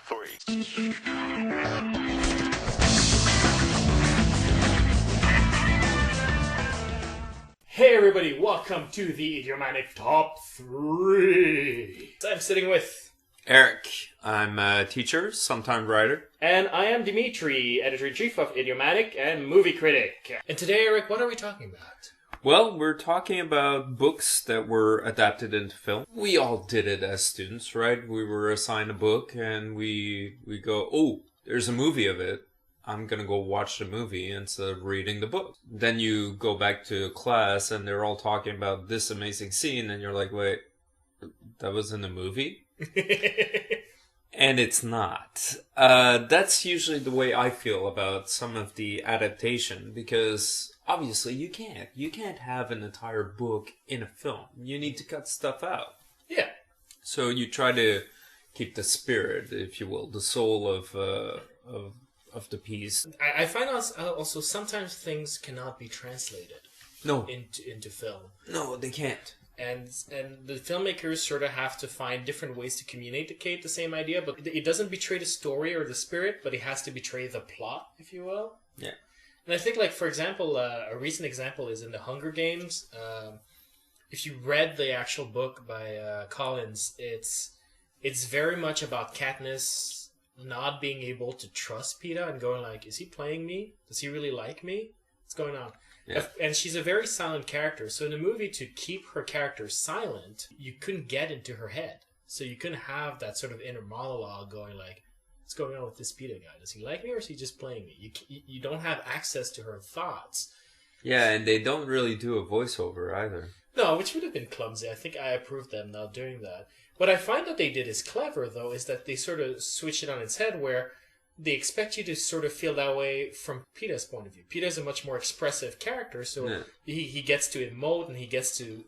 three. Hey everybody, welcome to the Idiomatic Top 3. I'm sitting with... Eric. I'm a teacher, sometime writer. And I am Dimitri, Editor-in-Chief of Idiomatic and Movie Critic. And today, Eric, what are we talking about? Well, we're talking about books that were adapted into film. We all did it as students, right? We were assigned a book and we go, oh, there's a movie of it. I'm going to go watch the movie instead of reading the book. Then you go back to class and they're all talking about this amazing scene and you're like, wait, that was in the movie? And it's not. That's usually the way I feel about some of the adaptation because obviously you can't have an entire book in a film. You need to cut stuff out. Yeah. So you try to keep the spirit, if you will, the soul of the piece. I find also sometimes things cannot be translated into film. No, they can't. And the filmmakers sort of have to find different ways to communicate the same idea, but it doesn't betray the story or the spirit, but it has to betray the plot, if you will. Yeah. And I think, like, for example, a recent example is in The Hunger Games. If you read the actual book by Collins, it's very much about Katniss not being able to trust Peeta and going like, is he playing me? Does he really like me? What's going on? Yeah. And she's a very silent character. So in the movie, to keep her character silent, you couldn't get into her head. So you couldn't have that sort of inner monologue going like, what's going on with this Peeta guy? Does he like me or is he just playing me? You don't have access to her thoughts. Yeah, and they don't really do a voiceover either. No, which would have been clumsy. I think I approved them not doing that. What I find that they did is clever, though, is that they sort of switch it on its head where they expect you to sort of feel that way from Peeta's point of view. Peeta's a much more expressive character, so he gets to emote and he gets to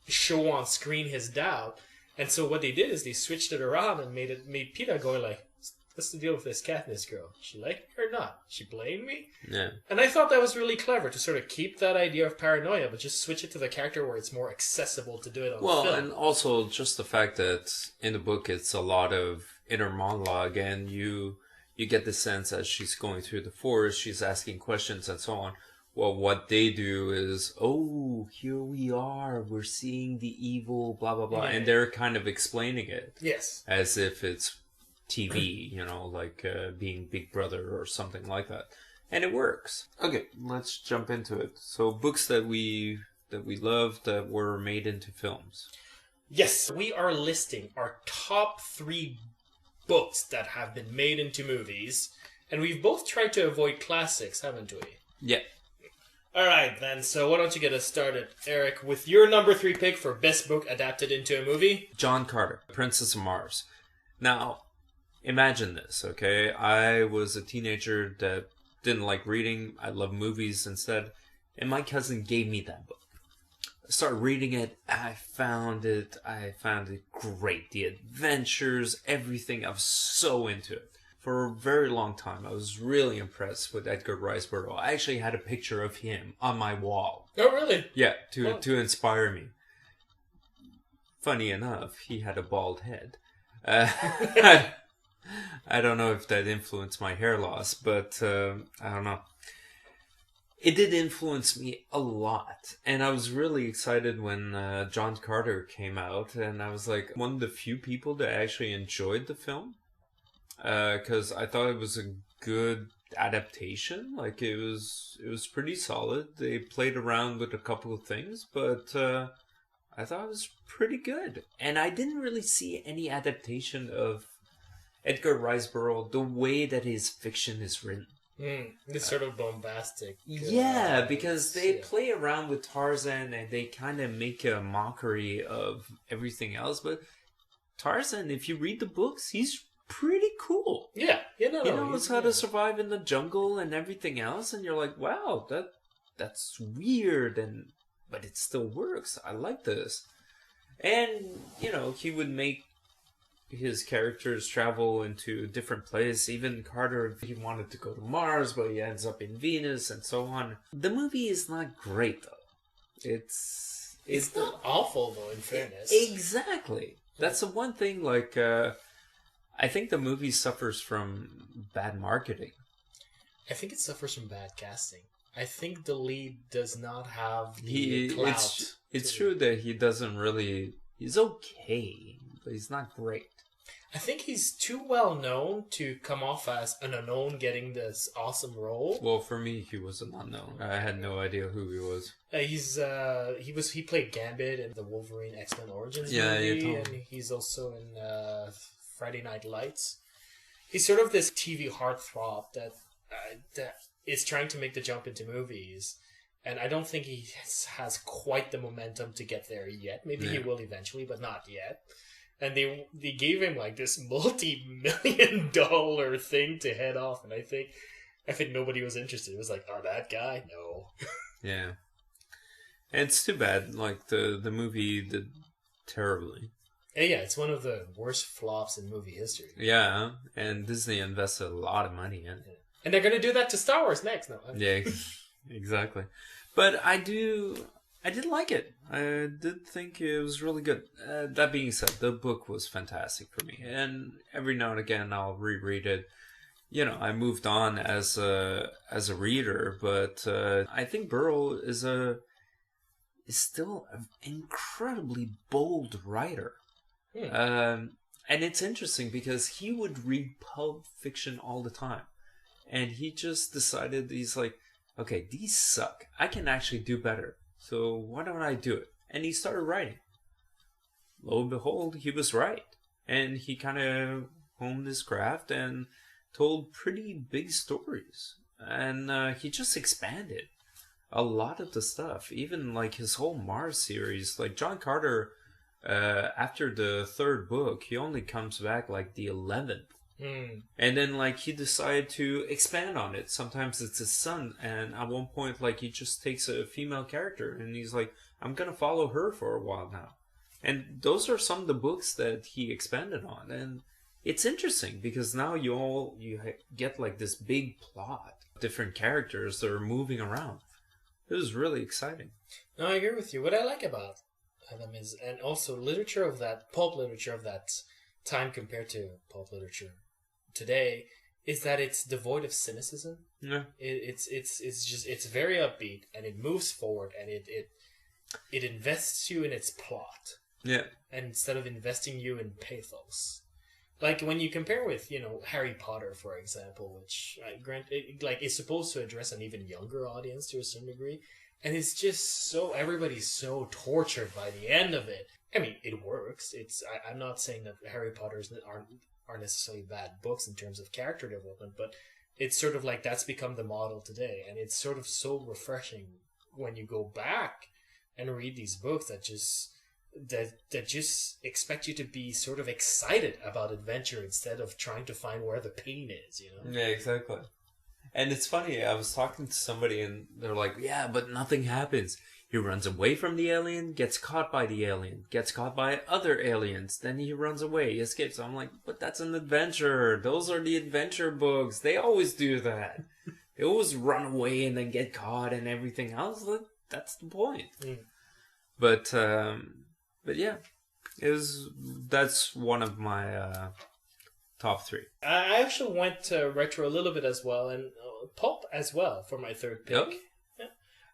show on screen his doubt. And so what they did is they switched it around and made Peeta go like, what's the deal with this Katniss girl? She like me or not? She playing me? Yeah. And I thought that was really clever to sort of keep that idea of paranoia, but just switch it to the character where it's more accessible to do it on film. Well, and also just the fact that in the book it's a lot of inner monologue and you get the sense as she's going through the forest, she's asking questions and so on. Well, what they do is, oh, here we are, we're seeing the evil, blah, blah, blah. Yeah. And they're kind of explaining it. Yes. As if it's TV, like being Big Brother or something like that. And it works. Okay, let's jump into it. So books that we love that were made into films. Yes, we are listing our top 3 books that have been made into movies. And we've both tried to avoid classics, haven't we? Yeah. Alright then, so why don't you get us started, Eric, with your number 3 pick for best book adapted into a movie? John Carter, Princess of Mars. Now, imagine this, okay? I was a teenager that didn't like reading. I loved movies instead. And my cousin gave me that book. I started reading it. I found it great. The adventures, everything. I was so into it. For a very long time, I was really impressed with Edgar Rice Burroughs. I actually had a picture of him on my wall. Oh, really? Yeah, to inspire me. Funny enough, he had a bald head. I don't know if that influenced my hair loss, but I don't know. It did influence me a lot. And I was really excited when John Carter came out. And I was like one of the few people that actually enjoyed the film. Because I thought it was a good adaptation. Like it was pretty solid. They played around with a couple of things, but I thought it was pretty good. And I didn't really see any adaptation of Edgar Rice Burroughs the way that his fiction is written. It's sort of bombastic. Yeah, because they play around with Tarzan and they kind of make a mockery of everything else. But Tarzan, if you read the books, he's pretty cool. Yeah, he knows how to survive in the jungle and everything else. And you're like, wow, that's weird, but it still works. I like this. And, he would make his characters travel into a different place. Even Carter, he wanted to go to Mars, but he ends up in Venus and so on. The movie is not great, though. It's not awful, though, in fairness. Exactly. That's the one thing, I think the movie suffers from bad marketing. I think it suffers from bad casting. I think the lead does not have the clout. It's true that he doesn't really. He's okay, but he's not great. I think he's too well known to come off as an unknown getting this awesome role. Well, for me, he was an unknown. I had no idea who he was. He played Gambit in the Wolverine X-Men Origins movie, and he's also in Friday Night Lights. He's sort of this TV heartthrob that is trying to make the jump into movies, and I don't think he has quite the momentum to get there yet. Maybe he will eventually, but not yet. And they gave him like this multi-million-dollar thing to head off, and I think nobody was interested. It was like, oh, that guy? No. Yeah. And it's too bad. Like, the movie did terribly. And yeah, it's one of the worst flops in movie history. Yeah, and Disney invested a lot of money in it. Yeah. And they're going to do that to Star Wars next. No, yeah, exactly. But I did like it. I did think it was really good. That being said, the book was fantastic for me. And every now and again, I'll reread it. You know, I moved on as a reader, but I think Burrell is still an incredibly bold writer. And it's interesting because he would read Pulp Fiction all the time. And he just decided, he's like, okay, these suck. I can actually do better. So why don't I do it? And he started writing. Lo and behold, he was right. And he kind of honed his craft and told pretty big stories. And he just expanded a lot of the stuff. Even like his whole Mars series. Like John Carter, after the third book, he only comes back like the 11th. And then like he decided to expand on it. Sometimes it's his son, and at one point like he just takes a female character and he's like, I'm gonna follow her for a while now. And those are some of the books that he expanded on, and it's interesting because now you get like this big plot, different characters that are moving around. It was really exciting. No, I agree with you. What I like about them is, and also literature of that pulp literature of that time compared to pulp literature today, is that it's devoid of cynicism. Yeah, it's very upbeat, and it moves forward, and it invests you in its plot. Yeah, and instead of investing you in pathos, like when you compare with Harry Potter, for example, which is supposed to address an even younger audience to a certain degree, and it's just so everybody's so tortured by the end of it. I mean, it works. I'm not saying that Harry Potter's aren't necessarily bad books in terms of character development, but it's sort of like that's become the model today, and it's sort of so refreshing when you go back and read these books that just expect you to be sort of excited about adventure instead of trying to find where the pain is. Yeah, exactly. And it's funny, I was talking to somebody and they're like, yeah, but nothing happens. He runs away from the alien, gets caught by the alien, gets caught by other aliens, then he runs away, he escapes. I'm like, but that's an adventure. Those are the adventure books. They always do that. They always run away and then get caught and everything else. That's the point. But yeah, that's one of my top 3. I actually went retro a little bit as well, and pulp as well for my third pick. Yep.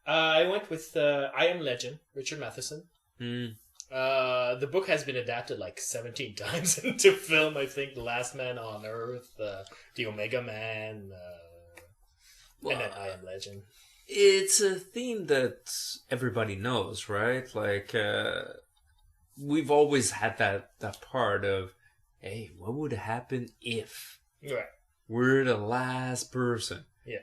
I went with I Am Legend, Richard Matheson. The book has been adapted like 17 times into film. I think The Last Man on Earth, The Omega Man, and then I Am Legend. It's a theme that everybody knows, right? Like, we've always had that part of, hey, what would happen if we're the last person? Yeah.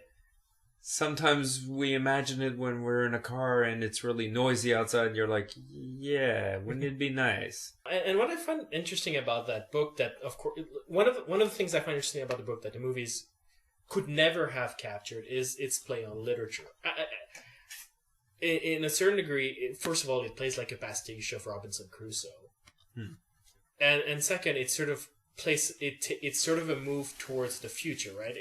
Sometimes we imagine it when we're in a car and it's really noisy outside and you're like, yeah, wouldn't it be nice? And what I find interesting about that book, that of course, one of the things I find interesting about the book that the movies could never have captured is its play on literature. In a certain degree, first of all, it plays like a pastiche of Robinson Crusoe. And second, it sort of it's sort of a move towards the future, right?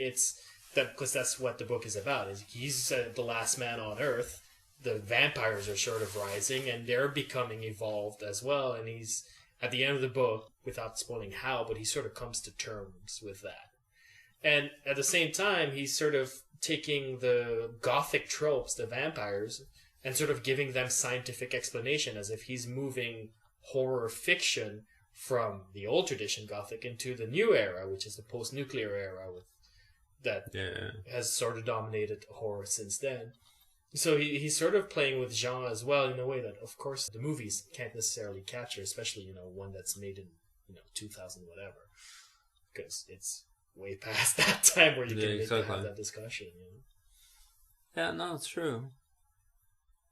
Because that's what the book is about. He's the last man on Earth. The vampires are sort of rising, and they're becoming evolved as well. And at the end of the book, without spoiling how, but he sort of comes to terms with that. And at the same time, he's sort of taking the gothic tropes, the vampires, and sort of giving them scientific explanation, as if he's moving horror fiction from the old tradition gothic into the new era, which is the post-nuclear era that has sort of dominated horror since then. So he's sort of playing with genre as well, in a way that, of course, the movies can't necessarily capture, especially, one that's made in, 2000 whatever, because it's way past that time where you can have that discussion. Yeah, no, it's true.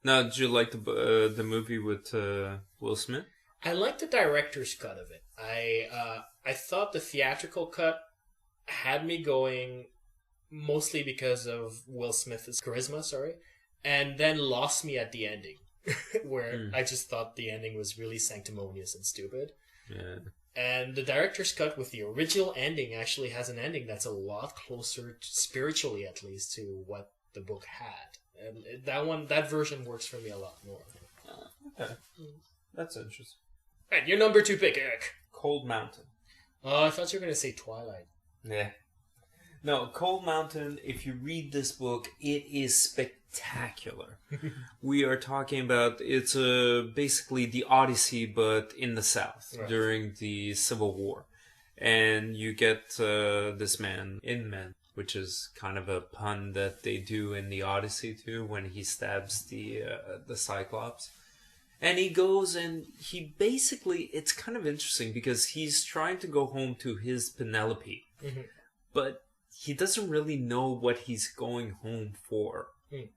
Now, did you like the movie with Will Smith? I liked the director's cut of it. I thought the theatrical cut had me going mostly because of Will Smith's charisma, and then lost me at the ending, where I just thought the ending was really sanctimonious and stupid. Yeah. And the director's cut with the original ending actually has an ending that's a lot closer, spiritually at least, to what the book had. And that version works for me a lot more. Okay. That's interesting. And your number 2 pick, Eric. Cold Mountain. Oh, I thought you were going to say Twilight. Yeah. No, Cold Mountain, if you read this book, it is spectacular. We are talking about, it's basically the Odyssey, but in the South, during the Civil War. And you get this man, Inman, which is kind of a pun that they do in the Odyssey too, when he stabs the Cyclops. And he goes and he basically, it's kind of interesting because he's trying to go home to his Penelope. Mm-hmm. But he doesn't really know what he's going home for.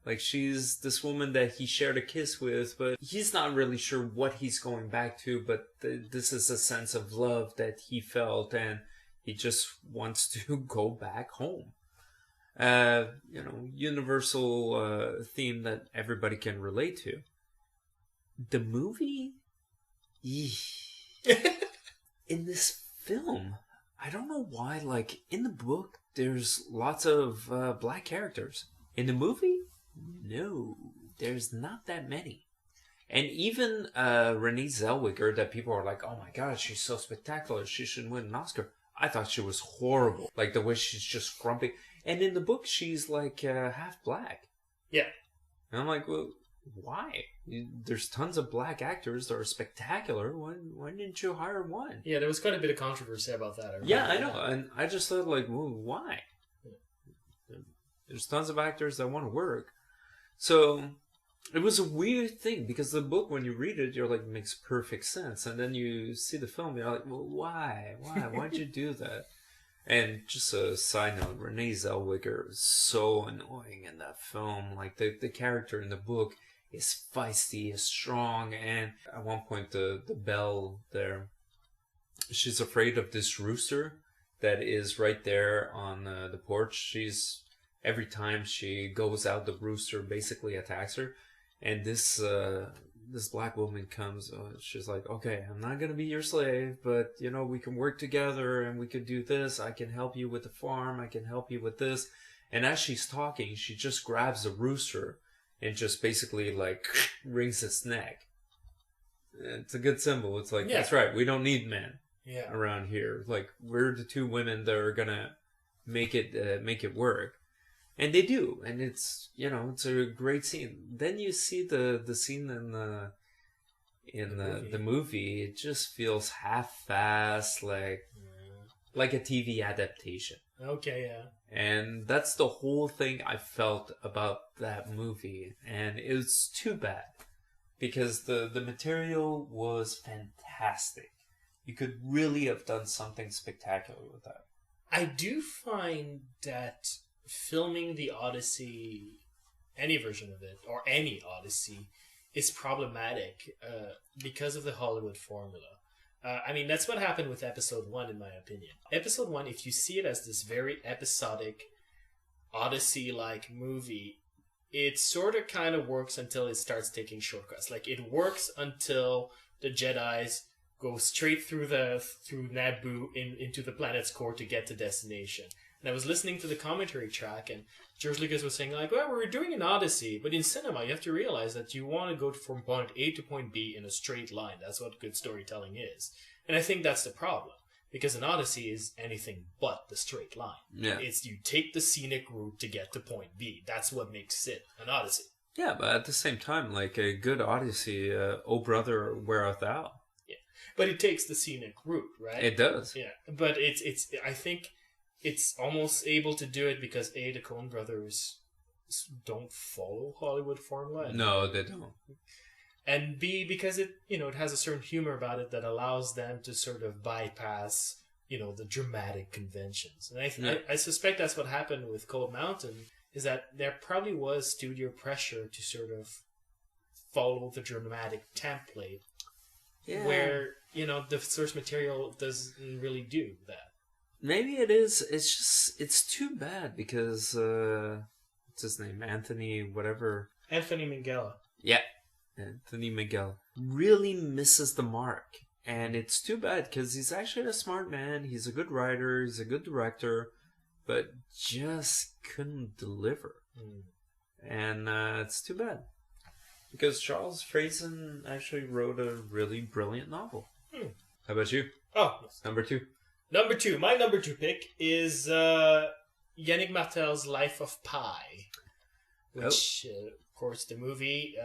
Like, she's this woman that he shared a kiss with, but he's not really sure what he's going back to, but this is a sense of love that he felt, and he just wants to go back home. Universal theme that everybody can relate to. The movie? In this film, I don't know why, like, in the book, there's lots of black characters. In the movie, no, there's not that many. And even Renee Zellweger, that people are like, oh my god, she's so spectacular, she should win an Oscar. I thought she was horrible. Like, the way she's just grumpy. And in the book, she's like half black. Yeah. And I'm like, well, why? There's tons of black actors that are spectacular. Why didn't you hire one? Yeah, there was quite a bit of controversy about that. I know. And I just thought, like, well, why? There's tons of actors that want to work. So it was a weird thing, because the book, when you read it, you're like, it makes perfect sense. And then you see the film, you're like, well, why? Why'd you do that? And just a side note, Renee Zellweger is so annoying in that film. Like, the character in the book is feisty, is strong, and at one point the belle there, she's afraid of this rooster that is right there on the porch. Every time she goes out, the rooster basically attacks her. And this black woman comes, she's like, okay, I'm not going to be your slave, but, we can work together and we can do this. I can help you with the farm. I can help you with this. And as she's talking, she just grabs the rooster and just basically, like, wrings its neck. It's a good symbol. It's like, that's right, we don't need men around here. Like, we're the two women that are going to make it work. And they do, and it's it's a great scene. Then you see the scene in the movie. It just feels half-assed, like a TV adaptation. Okay, yeah. And that's the whole thing I felt about that movie, and it was too bad because the material was fantastic. You could really have done something spectacular with that. I do find that filming the Odyssey, any version of it, or any Odyssey, is problematic because of the Hollywood formula. That's what happened with Episode 1, in my opinion. Episode 1, if you see it as this very episodic Odyssey-like movie, it sort of kind of works until it starts taking shortcuts. Like, it works until the Jedis go straight through Naboo into the planet's core to get to destination. And I was listening to the commentary track, and George Lucas was saying, like, well, we're doing an Odyssey, but in cinema, you have to realize that you want to go from point A to point B in a straight line. That's what good storytelling is. And I think that's the problem. Because an Odyssey is anything but the straight line. Yeah. It's you take the scenic route to get to point B. That's what makes it an Odyssey. Yeah, but at the same time, like a good Odyssey, Oh Brother, Where Art Thou? Yeah, but it takes the scenic route, right? It does. Yeah, but it's. I think it's almost able to do it because A, the Coen brothers don't follow Hollywood formula. No, they don't. And B, because it has a certain humor about it that allows them to sort of bypass, the dramatic conventions. And I suspect that's what happened with Cold Mountain, is that there probably was studio pressure to sort of follow the dramatic template, where, the source material doesn't really do that. Maybe it is. It's just, it's too bad because, what's his name? Anthony whatever. Anthony Minghella. Yeah. Anthony Miguel really misses the mark, and it's too bad because he's actually a smart man. He's a good writer. He's a good director, but just couldn't deliver. And it's too bad because Charles Friesen actually wrote a really brilliant novel. How about you? Oh, yes. Number 2. My number 2 pick is Yannick Martel's Life of Pi, which. Of course, the movie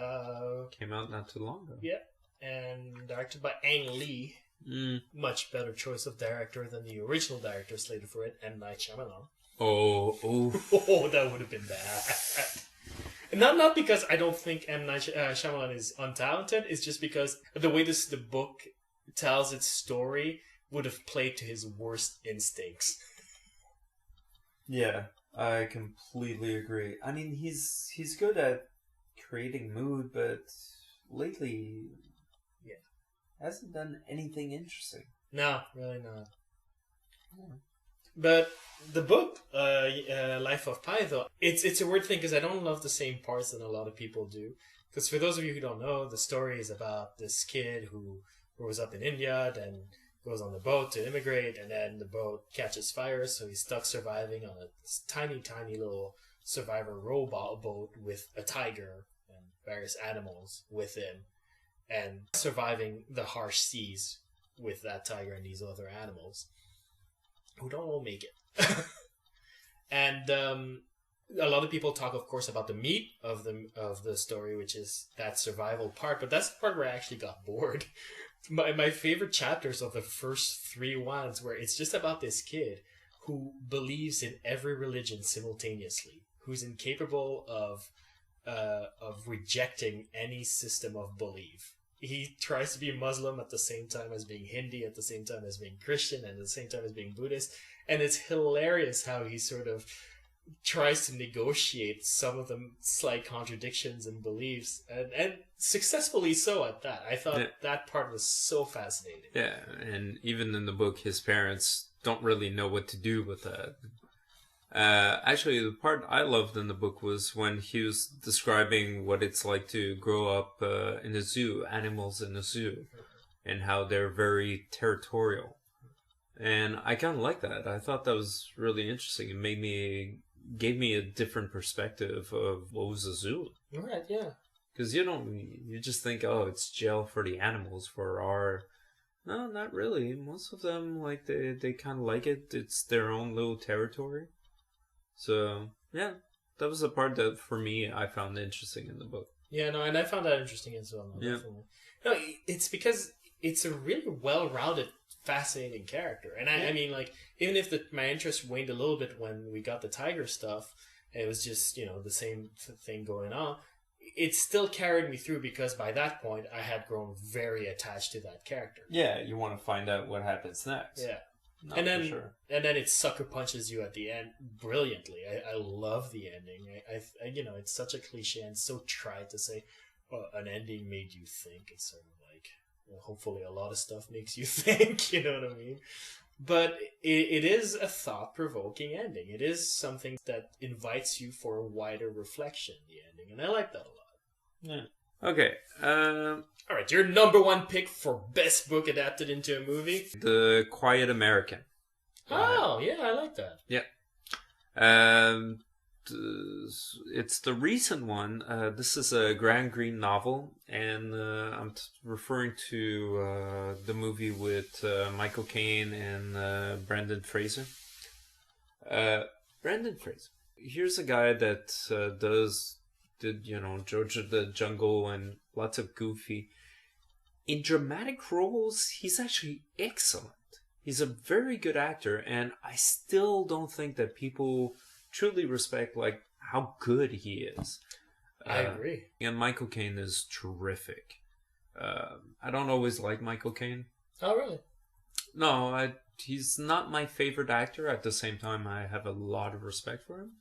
came out not too long ago. Yeah, and directed by Ang Lee. Much better choice of director than the original director slated for it, M. Night Shyamalan. Oh, that would have been bad. And not because I don't think M. Night Shyamalan is untalented. It's just because the way the book tells its story would have played to his worst instincts. Yeah, I completely agree. I mean, he's good at creating mood, but lately, hasn't done anything interesting. No, really not. Yeah. But the book, Life of Pi, though, it's a weird thing because I don't love the same parts that a lot of people do. Because for those of you who don't know, the story is about this kid who grows up in India, then goes on the boat to immigrate, and then the boat catches fire, so he's stuck surviving on a tiny, tiny little survivor robot boat with a tiger and various animals with him, and surviving the harsh seas with that tiger and these other animals who don't all make it. And a lot of people talk, of course, about the meat of the story, which is that survival part, but that's the part where I actually got bored. My favorite chapters of the first 3 ones where it's just about this kid who believes in every religion simultaneously, who's incapable of rejecting any system of belief. He tries to be Muslim at the same time as being Hindi, at the same time as being Christian, and at the same time as being Buddhist. And it's hilarious how he sort of tries to negotiate some of the slight contradictions in beliefs, and successfully so at that. I thought that part was so fascinating. Yeah, and even in the book, his parents don't really know what to do with that. Actually, the part I loved in the book was when he was describing what it's like to grow up in a zoo, animals in a zoo, and how they're very territorial. And I kind of like that. I thought that was really interesting. It gave me a different perspective of what was a zoo. Right, yeah. Because you just think, oh, it's jail for the animals, no, not really. Most of them, like, they kind of like it. It's their own little territory. So, yeah, that was the part that, for me, I found interesting in the book. Yeah, no, and I found that interesting as well. No, yeah. Definitely. No, it's because it's a really well-rounded, fascinating character. And I mean, like, even if my interest waned a little bit when we got the tiger stuff, it was just, the same thing going on, it still carried me through because by that point, I had grown very attached to that character. Yeah, you want to find out what happens next. Yeah. And then it sucker punches you at the end brilliantly. I love the ending. I it's such a cliche and so tried to say, well, an ending made you think. It's sort of like, hopefully a lot of stuff makes you think, you know what I mean? But it is a thought-provoking ending. It is something that invites you for a wider reflection, the ending, and I like that a lot. Yeah. Okay. All right, your number 1 pick for best book adapted into a movie? The Quiet American. Oh, yeah, I like that. Yeah. Um, it's the recent one. This is a Graham Greene novel, and I'm referring to the movie with Michael Caine and Brendan Fraser. Brendan Fraser. Here's a guy that did George the Jungle and lots of goofy. In dramatic roles, he's actually excellent. He's a very good actor, and I still don't think that people truly respect like how good he is. I agree. And Michael Caine is terrific. I don't always like Michael Caine. Oh, really? No, he's not my favorite actor. At the same time, I have a lot of respect for him.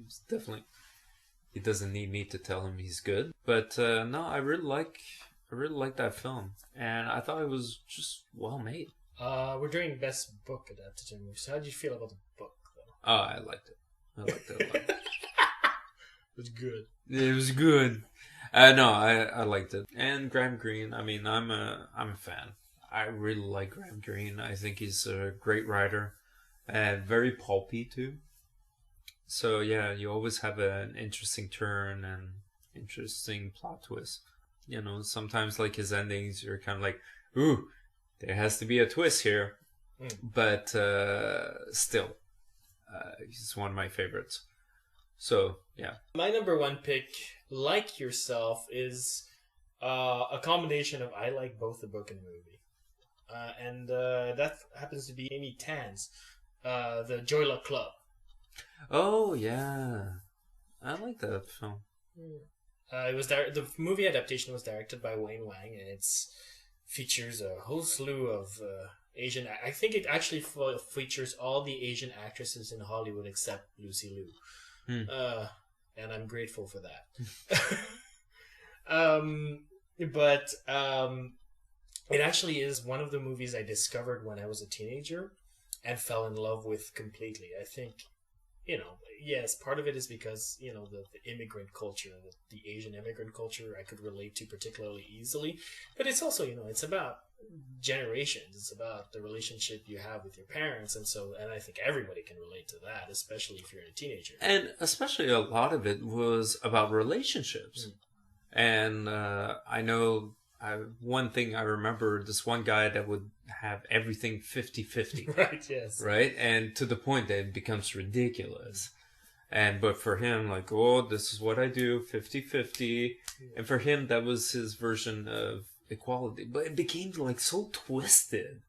He's definitely. He doesn't need me to tell him he's good. But no, I really like that film, and I thought it was just well made. We're doing best book adapted to movie. So how did you feel about the book, though? Oh, I liked it. I liked it a lot. It was good. It was good. No, I liked it. And Graham Greene. I mean, I'm a fan. I really like Graham Greene. I think he's a great writer, and very pulpy too. So yeah, you always have an interesting turn and interesting plot twist. Sometimes like his endings, you're kind of like, ooh, there has to be a twist here. But still, he's one of my favorites. So, yeah. My number one pick, like yourself, is a combination of I like both the book and the movie. And that happens to be Amy Tan's The Joy Luck Club. Oh, yeah. I like that film. It was the movie adaptation was directed by Wayne Wang, and it features a whole slew of Asian. I think it actually features all the Asian actresses in Hollywood except Lucy Liu, and I'm grateful for that. But it actually is one of the movies I discovered when I was a teenager and fell in love with completely. I think. Yes, part of it is because, the immigrant culture, the Asian immigrant culture, I could relate to particularly easily. But it's also, it's about generations. It's about the relationship you have with your parents. And I think everybody can relate to that, especially if you're a teenager. And especially a lot of it was about relationships. And I know one thing I remember, this one guy that would have everything 50-50. Right, yes. Right? And to the point that it becomes ridiculous. But for him, like, oh, this is what I do, 50-50. And for him, that was his version of equality. But it became like so twisted,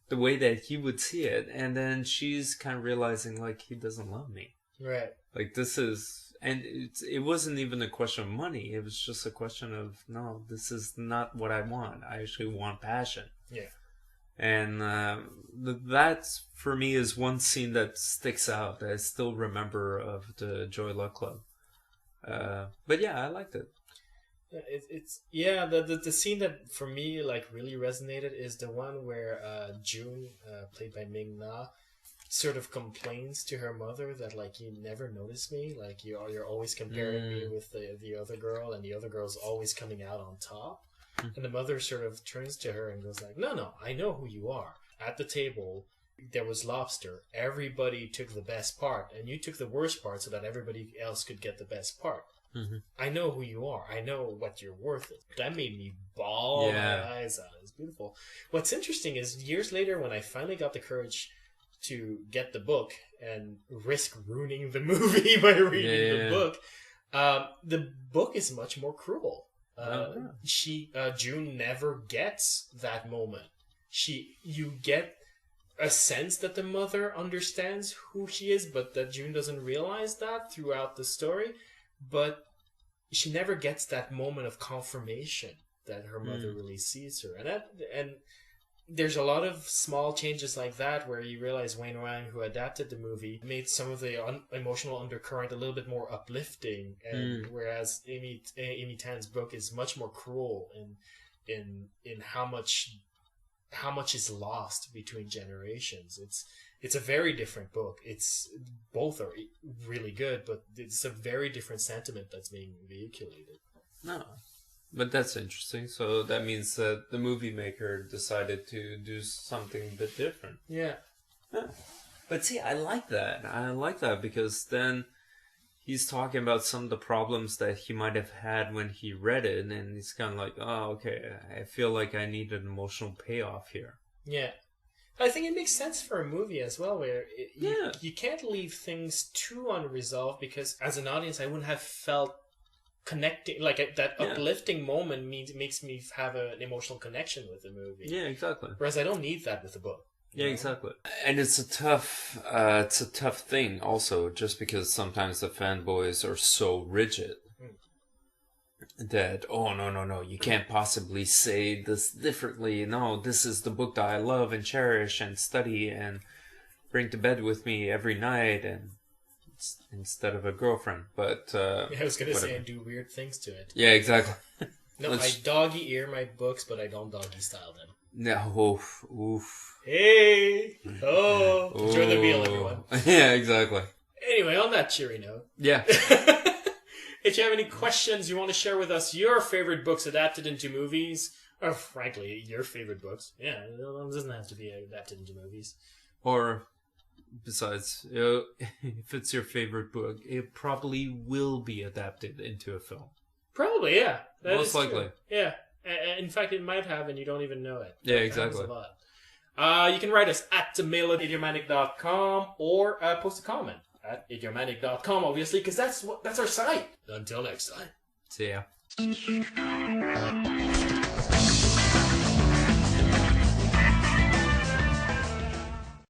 the way that he would see it. And then she's kind of realizing, like, he doesn't love me. Right. Like, this is... And it wasn't even a question of money. It was just a question of, no, this is not what I want. I actually want passion. Yeah. And that, for me, is one scene that sticks out that I still remember of the Joy Luck Club. But yeah, I liked it. The scene that for me like really resonated is the one where June, played by Ming Na, sort of complains to her mother that like you never notice me, like you're always comparing me with the other girl, and the other girl's always coming out on top. And the mother sort of turns to her and goes like, no, I know who you are. At the table there was lobster, everybody took the best part, and you took the worst part so that everybody else could get the best part. I know who you are. I know what you're worth. That made me bawl my eyes out. It's beautiful. What's interesting is years later, when I finally got the courage to get the book and risk ruining the movie by reading the book is much more cruel. June never gets that moment. You get a sense that the mother understands who she is, but that June doesn't realize that throughout the story. But she never gets that moment of confirmation that her mother really sees her, and there's a lot of small changes like that where you realize Wayne Wang, who adapted the movie, made some of the emotional undercurrent a little bit more uplifting, and whereas Amy Tan's book is much more cruel in how much is lost between generations. It's a very different book. Both are really good, but it's a very different sentiment that's being vehiculated. No. But that's interesting. So that means that the movie maker decided to do something a bit different. Yeah. Huh. But see, I like that. I like that because then he's talking about some of the problems that he might have had when he read it, and he's kind of like, oh, okay, I feel like I need an emotional payoff here. Yeah. I think it makes sense for a movie as well, where you can't leave things too unresolved, because as an audience, I wouldn't have felt connecting, like that uplifting moment makes me have an emotional connection with the movie. Yeah, exactly. Whereas I don't need that with a book. Yeah, exactly. And it's a tough thing also, just because sometimes the fanboys are so rigid that, oh, no, you can't possibly say this differently. No, this is the book that I love and cherish and study and bring to bed with me every night, and instead of a girlfriend. But I was gonna say, and do weird things to it. Yeah, exactly. No, I doggy ear my books, but I don't doggy style them. No, oof. Hey! Oh! Enjoy the meal, everyone. Yeah, exactly. Anyway, on that cheery note. Yeah. If you have any questions you want to share with us, your favorite books adapted into movies, or frankly, your favorite books. Yeah, it doesn't have to be adapted into movies. Or, besides, if it's your favorite book, it probably will be adapted into a film. Probably, yeah. Most likely. True. Yeah. In fact, it might have, and you don't even know it. Yeah, exactly. A lot. You can write us at mail@idiomatic.com or post a comment at idiomatic.com, obviously, because that's our site. Until next time. See ya.